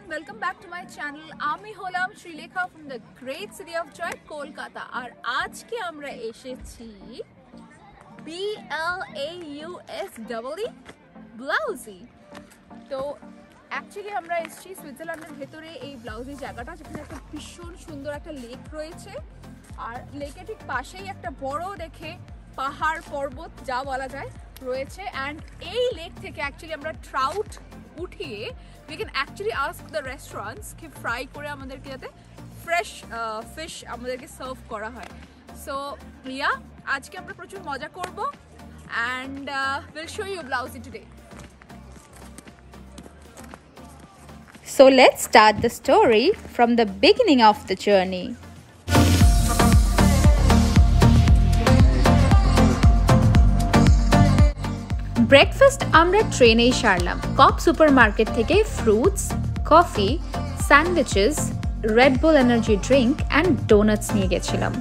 welcome back to my channel. আমি হলাম Sreelekha from the great city of joy, Kolkata. আর আজকে আমরা এসেছি BLAUSEE ব্লাউজি। তো অ্যাকচুয়ালি আমরা এসেছি সুইজারল্যান্ডের ভেতরে এই ব্লাউজি জায়গাটা, যেখানে একটা ভীষণ সুন্দর একটা লেক রয়েছে। আর লেকের ঠিক পাশেই একটা বড় দেখে পাহাড় পর্বত যা বলা যায় রয়েছে। অ্যান্ড এই লেক থেকে অ্যাকচুয়ালি আমরা ট্রাউট উঠিয়ে we can actually ask the restaurants কি ফ্রাই করে আমাদেরকে যাতে ফ্রেশ ফিশ আমাদেরকে সার্ভ করা হয়। সো রিয়া, আজকে আমরা প্রচুর মজা করব and we'll show you Blousy today. So let's start the story from the beginning of the journey. Breakfast আমরা ট্রেনেই সারলাম। কক সুপারমার্কেট থেকে fruits, coffee, sandwiches, red bull energy drink and doughnuts নিয়ে গেছিলাম।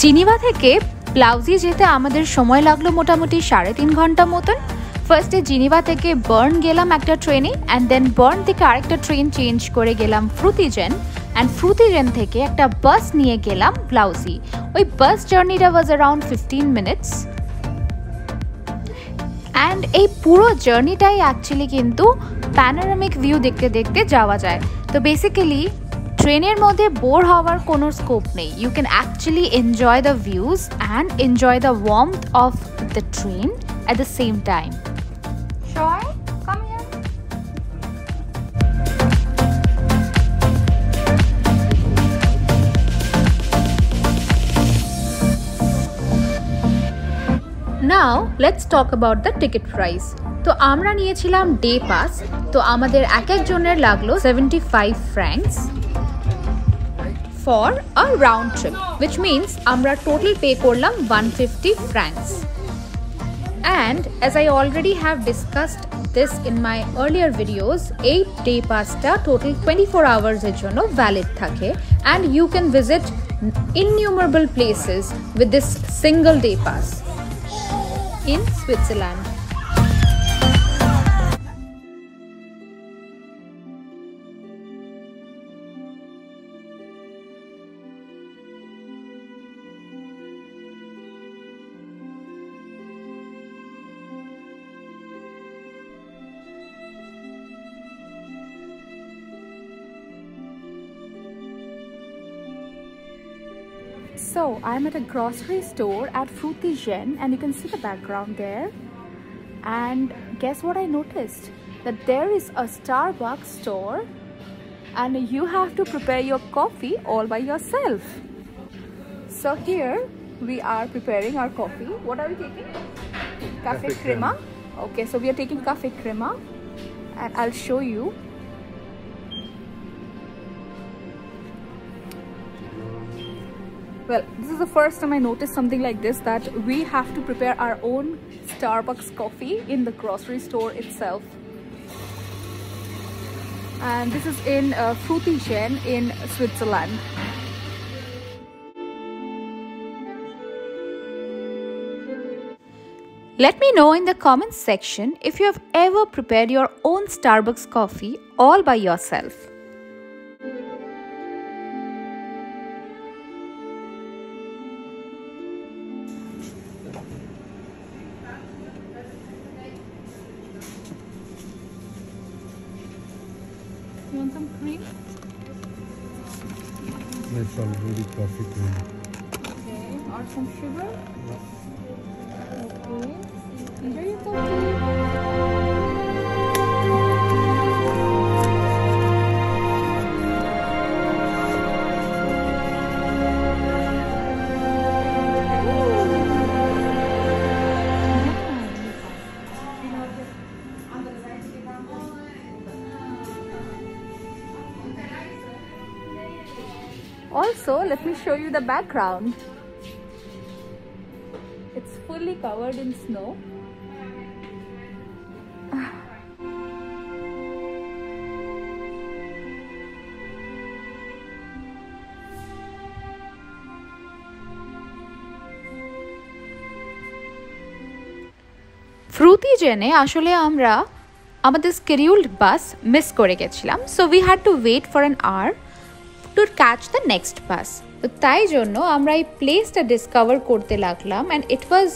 জিনিভা থেকে ব্লাউজি যেতে আমাদের সময় লাগলো মোটামুটি 3.5 ঘন্টা মতন। ফার্স্টে জিনিভা থেকে বার্ন গেলাম একটা ট্রেনে, অ্যান্ড দেন বার্ন থেকে আরেকটা ট্রেন চেঞ্জ করে গেলাম ফ্রুতিজেন, অ্যান্ড ফ্রুতিজেন থেকে একটা বাস নিয়ে গেলাম ব্লাউজি। ওই বাস জার্নিটা ওয়াজ অ্যারাউন্ড 15 মিনিটস। অ্যান্ড এই পুরো জার্নিটাই অ্যাকচুয়ালি কিন্তু প্যানোরামিক ভিউ দেখতে দেখতে যাওয়া যায়। তো বেসিক্যালি ট্রেনের মধ্যে বোর হওয়ার কোনো স্কোপ নেই। You can actually enjoy the views and enjoy the warmth of the train at the same time. Shoy, come here. Now let's talk about the ticket price. তো আমরা নিয়েছিলাম ডে পাস। তো আমাদের এক একজনের লাগলো 75 francs for a round trip, which means আমরা total pay করলাম 150 francs. And as I already have discussed this in my earlier videos, 8-day pass ta total 24 hours er jonno valid thake, and you can visit innumerable places with this single day pass in Switzerland. So I'm at a grocery store at Fruitigen, and you can see the background there. And guess what I noticed? That there is a Starbucks store and you have to prepare your coffee all by yourself. So here we are preparing our coffee. What are we taking? Cafe crema. Okay, so we are taking cafe crema, and I'll show you. Well, this is the first time I noticed something like this, that we have to prepare our own Starbucks coffee in the grocery store itself. And this is in Fruitigen in Switzerland. Let me know in the comments section if you have ever prepared your own Starbucks coffee all by yourself. You want some cream? It's already coffee cream. Okay, or some sugar? Okay. Enjoy your coffee. Also, let me show you the background. It's fully covered in snow. ফ্রুতি জেনে আসলে আমরা আমাদের স্কেডিউলড বাস miss করে গেছিলাম, so we had to wait for an hour to catch the next bus. তো তাই জন্য আমরা এই প্লেসটা ডিসকভার করতে লাগলাম অ্যান্ড ইট ওয়াজ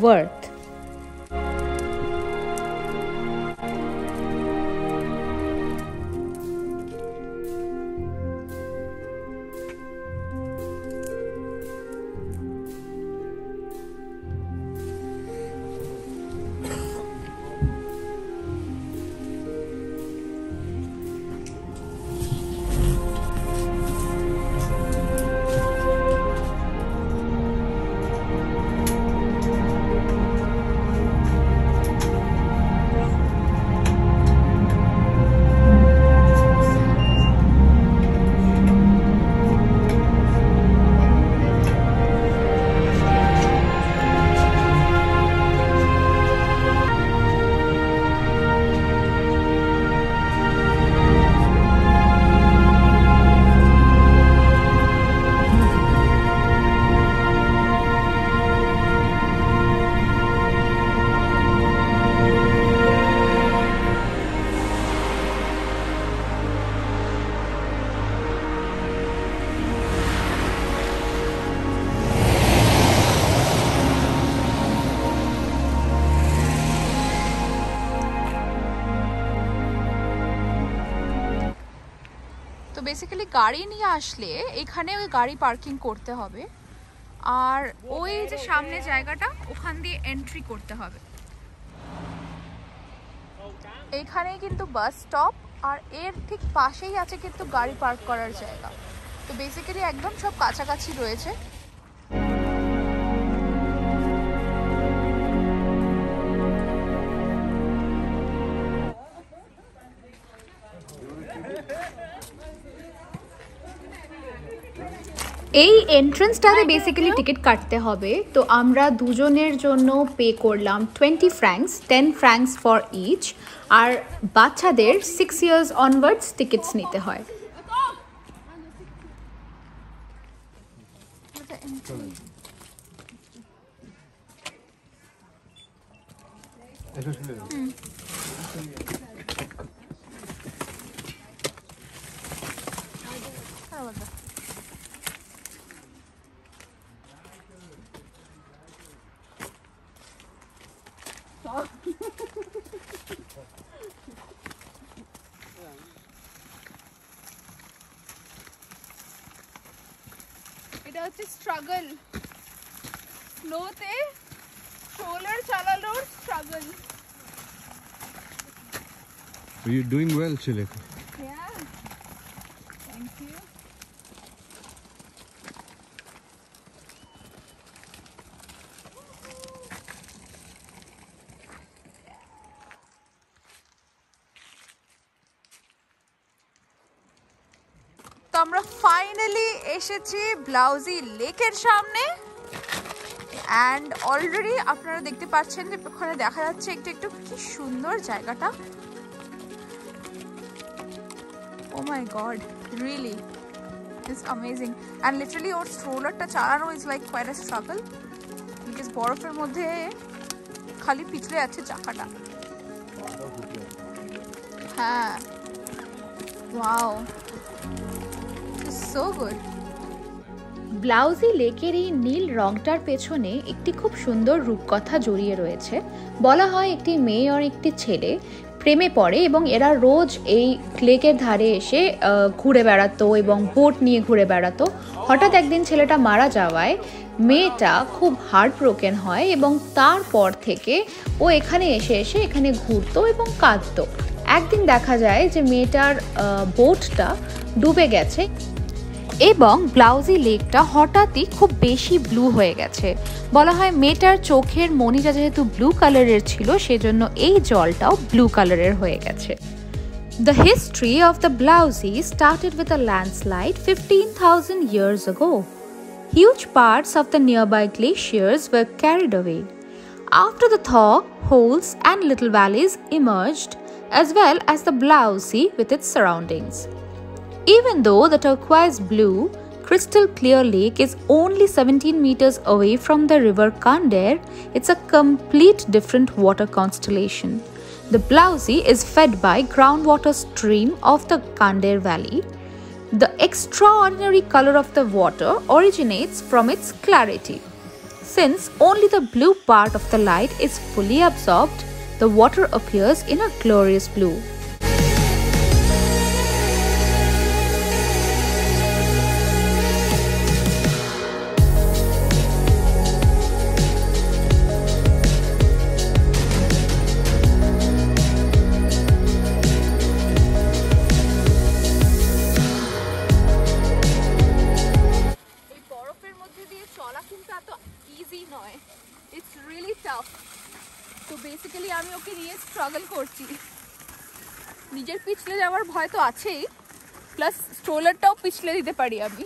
ওয়ার্থ। তো বেসিক্যালি গাড়ি নিয়ে আসলে এখানে ওই গাড়ি পার্কিং করতে হবে, আর ওই যে সামনে জায়গাটা ওখান দিয়ে এন্ট্রি করতে হবে। এইখানেই কিন্তু বাস স্টপ, আর এর ঠিক পাশেই আছে কিন্তু গাড়ি পার্ক করার জায়গা। তো বেসিক্যালি একদম সব কাছাকাছি রয়েছে। এই এন্ট্রান্সটাতে বেসিক্যালি টিকিট কাটতে হবে। তো আমরা দুজনের জন্য পে করলাম 20 francs, 10 francs ফর ইচ, আর বাচ্চাদের 6 years অনওয়ার্ডস টিকিটস নিতে হয়। এটা হচ্ছে স্ট্রাগল, স্নোতে রোলার চালানোর struggle. You're doing well, Chilek. Yeah, thank you. তো আমরা ফাইনালি এসেছি ব্লাউজি লেকের সামনে, অ্যান্ড অলরেডি আপনারা দেখতে পাচ্ছেন যে ওখানে দেখা যাচ্ছে একটু একটু কি সুন্দর জায়গাটা। Oh my god, really, it's amazing. And literally ওর স্ট্রোলারটা চালানো is like quite a struggle because বরফের মধ্যে খালি পিছলে যাচ্ছে চাকাটা। হ্যাঁ, wow, it's so good. ব্লাউজি লেকের এই নীল রংটার পেছনে একটি খুব সুন্দর রূপকথা জড়িয়ে রয়েছে। বলা হয় একটি মেয়ে আর একটি ছেলে প্রেমে পড়ে এবং এরা রোজ এই লেকের ধারে এসে ঘুরে বেড়াতো এবং বোট নিয়ে ঘুরে বেড়াতো। হঠাৎ একদিন ছেলেটা মারা যাওয়ায় মেয়েটা খুব হার্ট ব্রোকেন হয় এবং তারপর থেকে ও এখানে এসে এসে এখানে ঘুরতো এবং কাঁদতো। একদিন দেখা যায় যে মেয়েটার বোটটা ডুবে গেছে এবং ব্লাউজি লেকটা হঠাৎই খুব বেশি ব্লু হয়ে গেছে। বলা হয় মেয়েটার চোখের মণিটা যেহেতু ব্লু কালারের ছিল সেজন্য এই জলটাও ব্লু কালারের হয়ে গেছে। The history of the Blausi started with a landslide 15,000 years ago. Huge parts of the nearby glaciers were carried away. After the thaw, holes and little valleys emerged, as well as the Blausi with its surroundings. Even though the turquoise blue crystal clear lake is only 17 meters away from the river Kandair, it's a complete different water constellation. The Blausi is fed by groundwater stream of the Kandair valley. The extraordinary color of the water originates from its clarity. Since only the blue part of the light is fully absorbed, the water appears in a glorious blue. It's really tough. So basically আমি ওকে নিয়ে struggle করছি। নিজের পিছলে যাওয়ার ভয় তো আছেই, plus স্ট্রোলারটাও পিছলে দিতে পারি আমি।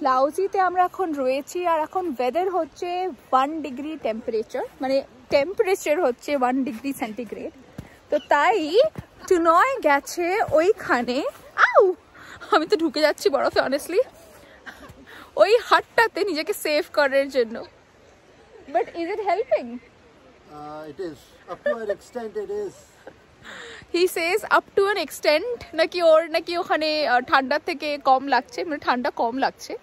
ব্লাউজিতে আমরা এখন রয়েছি আর এখন ওয়েদার হচ্ছে 1 ডিগ্রি টেম্পারেচার, মানে টেম্পারেচার হচ্ছে 1 ডিগ্রি সেন্টিগ্রেড। তো তাই টুনয় গেছে ওইখানে, আমি তো ঢুকে যাচ্ছি বরফে অনেস্টলি, ওই হাটটাতে নিজেকে সেভ করার জন্য। But is it helping? It is. Up to an extent it is. He says up to an extent, নাকি ওখানে ঠান্ডা থেকে কম লাগছে, মানে ঠান্ডা কম লাগছে।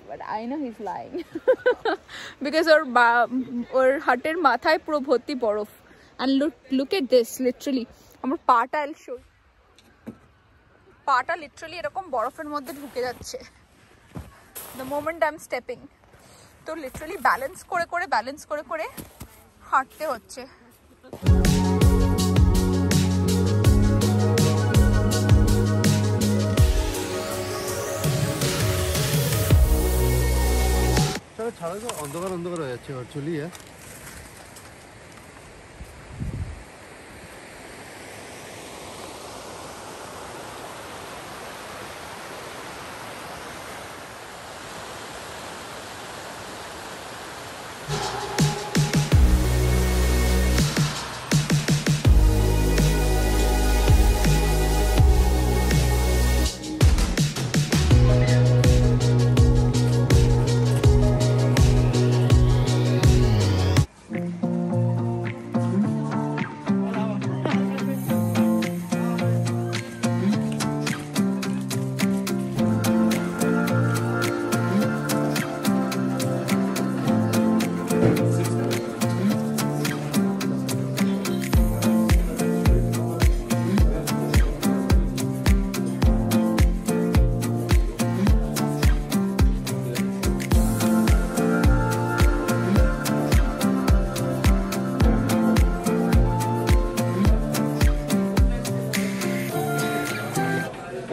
But I know he's lying because ওর হাটের মাথায় পুরো ভর্তি বরফ। And look at this, literally আমার পাটা লিটারালি এরকম বরফের মধ্যে ঢুকে যাচ্ছে the moment I'm stepping। তো লিটারালি ব্যালেন্স করে হাঁটতে হচ্ছে। ছাড়া তো অন্ধকার হয়ে যাচ্ছে virtually.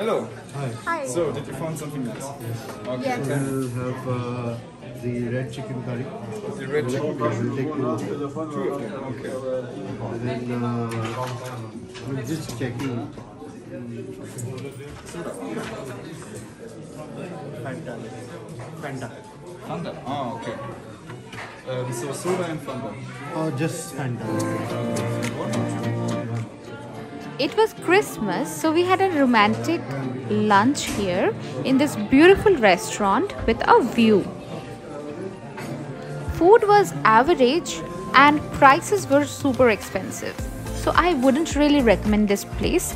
Hello. Hi. So, did you find something nice? Okay. Yeah. We'll have the red chicken curry. The red chicken curry. We'll take two of them. Two of them. Okay. And then we're just checking. Fanta. Fanta. Oh, okay. So soda and Fanta. Or just Fanta. It was Christmas, so we had a romantic lunch here in this beautiful restaurant with a view. Food was average and prices were super expensive, so I wouldn't really recommend this place.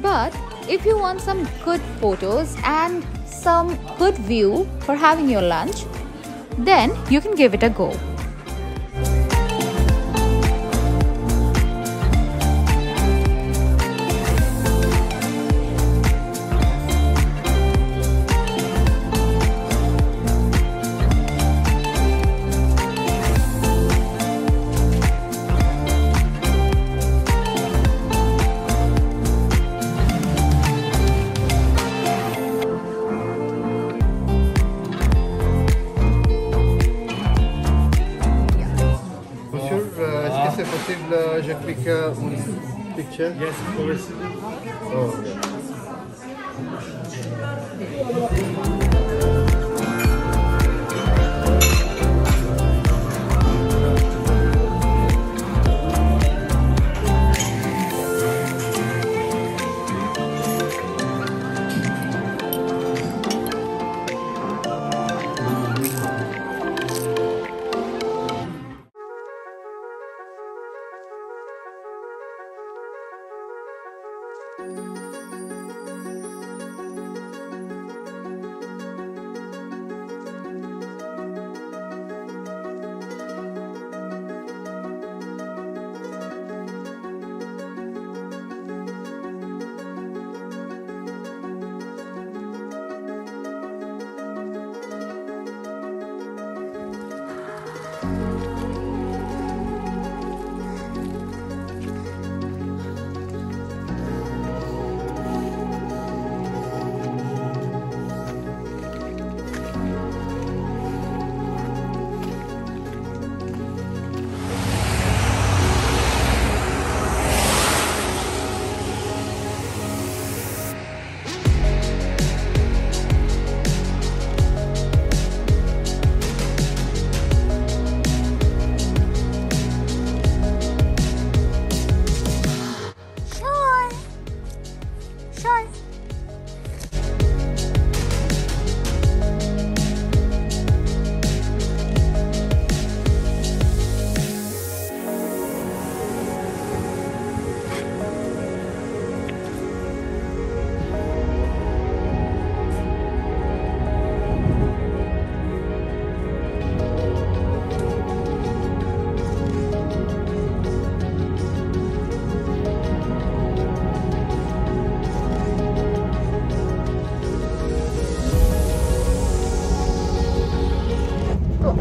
But if you want some good photos and some good view for having your lunch, then you can give it a go. je clique one picture? Yes, of course. Oh, yeah.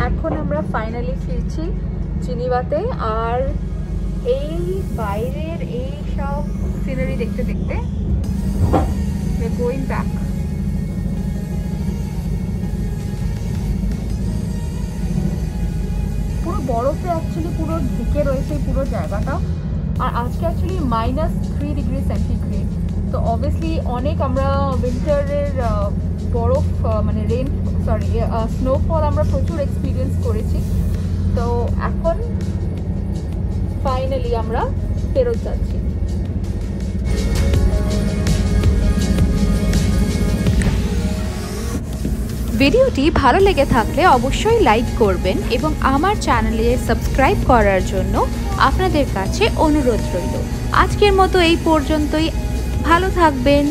এখন আমরা finally ফিরছি জেনিভাতে, আর এই বাইরের এই সব scenery দেখতে দেখতে going back. পুরো বরফে অ্যাকচুয়ালি পুরো ঢেকে রয়েছে পুরো জায়গাটা, আর আজকে অ্যাকচুয়ালি -3 ডিগ্রি সেন্টিগ্রেড। তো অবভিয়াসলি অনেক আমরা উইন্টারের বরফ মানে স্নোফল আমরা প্রচুর এক্সপিরিয়েন্স করেছি। তো এখন ফাইনালি আমরা ফেরত যাচ্ছি। ভিডিওটি ভালো লেগে থাকলে অবশ্যই লাইক করবেন এবং আমার চ্যানেলে সাবস্ক্রাইব করার জন্য আপনাদের কাছে অনুরোধ রইল। আজকের মতো এই পর্যন্তই। ভালো থাকবেন।